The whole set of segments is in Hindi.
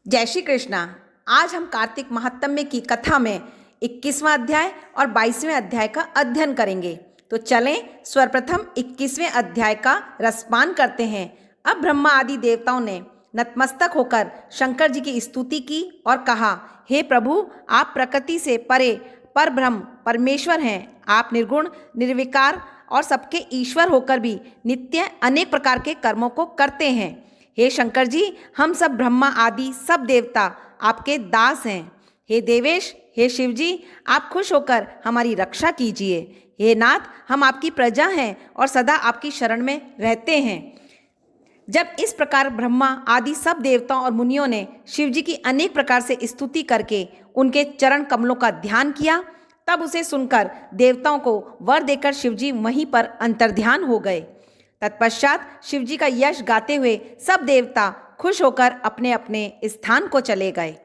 जय श्री कृष्णा। आज हम कार्तिक महात्म्य की कथा में 21वां अध्याय और 22वें अध्याय का अध्ययन करेंगे। तो चलें सर्वप्रथम 21वें अध्याय का रसपान करते हैं। अब ब्रह्मा आदि देवताओं ने नतमस्तक होकर शंकर जी की स्तुति की और कहा, हे प्रभु, आप प्रकृति से परे परब्रह्म परमेश्वर हैं। आप निर्गुण निर्विकार और सबके ईश्वर होकर भी नित्य अनेक प्रकार के कर्मों को करते हैं। हे शंकर जी, हम सब ब्रह्मा आदि सब देवता आपके दास हैं। हे देवेश, हे शिव जी, आप खुश होकर हमारी रक्षा कीजिए। हे नाथ, हम आपकी प्रजा हैं और सदा आपकी शरण में रहते हैं। जब इस प्रकार ब्रह्मा आदि सब देवताओं और मुनियों ने शिव जी की अनेक प्रकार से स्तुति करके उनके चरण कमलों का ध्यान किया, तब उसे सुनकर देवताओं को वर देकर शिव जी वहीं पर अंतर्ध्यान हो गए। तत्पश्चात शिव जी का यश गाते हुए सब देवता खुश होकर अपने अपने स्थान को चले गए।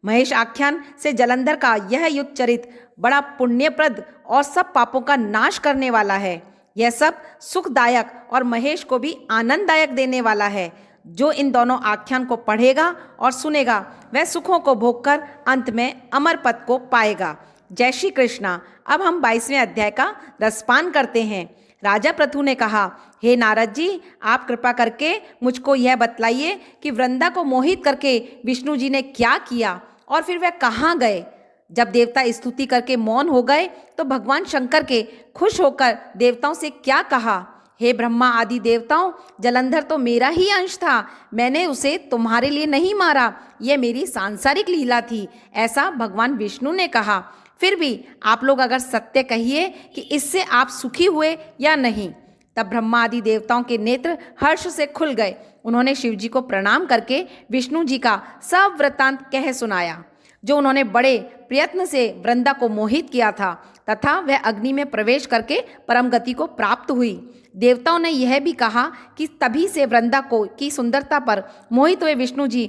महेश आख्यान से जलंधर का यह युद्ध चरित बड़ा पुण्यप्रद और सब पापों का नाश करने वाला है। यह सब सुखदायक और महेश को भी आनंददायक देने वाला है। जो इन दोनों आख्यान को पढ़ेगा और सुनेगा वह सुखों को भोगकर अंत में अमर पद को पाएगा। जय श्री कृष्णा। अब हम 22वें अध्याय का रसपान करते हैं। राजा पृथु ने कहा, हे नारद जी, आप कृपा करके मुझको यह बतलाइए कि वृंदा को मोहित करके विष्णु जी ने क्या किया और फिर वह कहाँ गए। जब देवता स्तुति करके मौन हो गए तो भगवान शंकर के खुश होकर देवताओं से क्या कहा, हे ब्रह्मा आदि देवताओं, जलंधर तो मेरा ही अंश था। मैंने उसे तुम्हारे लिए नहीं मारा, यह मेरी सांसारिक लीला थी, ऐसा भगवान विष्णु ने कहा। फिर भी आप लोग अगर सत्य कहिए कि इससे आप सुखी हुए या नहीं। तब ब्रह्मा आदि देवताओं के नेत्र हर्ष से खुल गए। उन्होंने शिव जी को प्रणाम करके विष्णु जी का सब वृत्तांत कह सुनाया, जो उन्होंने बड़े प्रयत्न से वृंदा को मोहित किया था तथा वह अग्नि में प्रवेश करके परम गति को प्राप्त हुई। देवताओं ने यह भी कहा कि तभी से वृंदा को की सुंदरता पर मोहित हुए विष्णु जी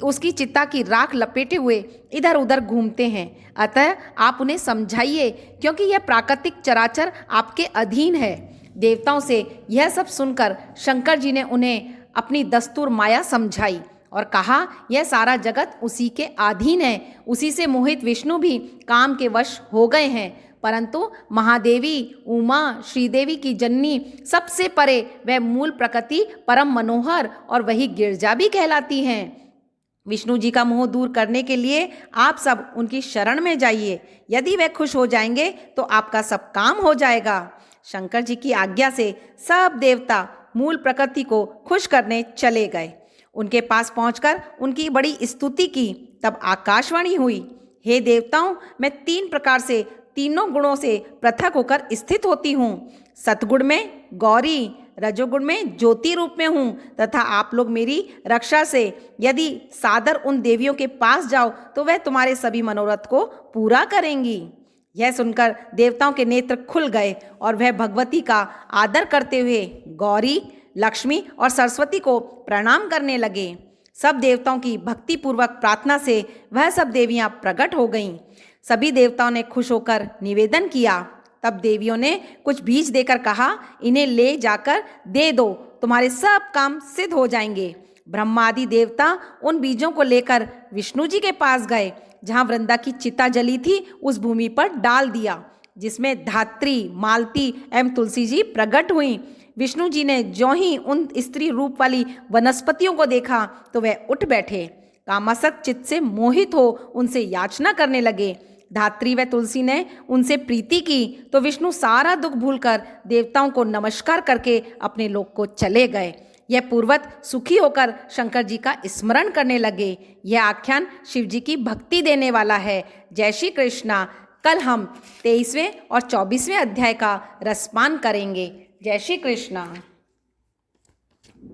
उसकी चिता की राख लपेटे हुए इधर उधर घूमते हैं। अतः आप उन्हें समझाइए, क्योंकि यह प्राकृतिक चराचर आपके अधीन है। देवताओं से यह सब सुनकर शंकर जी ने उन्हें अपनी दस्तूर माया समझाई और कहा, यह सारा जगत उसी के अधीन है। उसी से मोहित विष्णु भी काम के वश हो गए हैं, परंतु महादेवी उमा श्रीदेवी की जननी सबसे परे वह मूल प्रकृति परम मनोहर और वही गिरजा भी कहलाती हैं। विष्णु जी का मोह दूर करने के लिए आप सब उनकी शरण में जाइए। यदि वह खुश हो जाएंगे तो आपका सब काम हो जाएगा। शंकर जी की आज्ञा से सब देवता मूल प्रकृति को खुश करने चले गए। उनके पास पहुंचकर उनकी बड़ी स्तुति की। तब आकाशवाणी हुई, हे देवताओं, मैं 3 प्रकार से तीनों गुणों से पृथक होकर स्थित होती हूँ। सतगुण में गौरी, रजोगुण में ज्योति रूप में हूँ तथा आप लोग मेरी रक्षा से यदि सादर उन देवियों के पास जाओ तो वह तुम्हारे सभी मनोरथ को पूरा करेंगी। यह सुनकर देवताओं के नेत्र खुल गए और वह भगवती का आदर करते हुए गौरी, लक्ष्मी और सरस्वती को प्रणाम करने लगे। सब देवताओं की भक्तिपूर्वक प्रार्थना से वह सब देवियां प्रकट हो गईं। सभी देवताओं ने खुश होकर निवेदन किया। तब देवियों ने कुछ बीज देकर कहा, इन्हें ले जाकर दे दो, तुम्हारे सब काम सिद्ध हो जाएंगे। ब्रह्मा आदि देवता उन बीजों को लेकर विष्णु जी के पास गए। जहाँ वृंदा की चिता जली थी उस भूमि पर डाल दिया, जिसमें धात्री, मालती एवं तुलसी जी प्रकट हुई। विष्णु जी ने ज्यों ही उन स्त्री रूप वाली वनस्पतियों को देखा तो वह उठ बैठे। कामासक्त चित्त से मोहित हो उनसे याचना करने लगे। धात्री व तुलसी ने उनसे प्रीति की तो विष्णु सारा दुख भूलकर देवताओं को नमस्कार करके अपने लोक को चले गए। यह पूर्वत सुखी होकर शंकर जी का स्मरण करने लगे। यह आख्यान शिव जी की भक्ति देने वाला है। जय श्री कृष्णा। कल हम 23वें और 24वें अध्याय का रसपान करेंगे। जय श्री कृष्णा।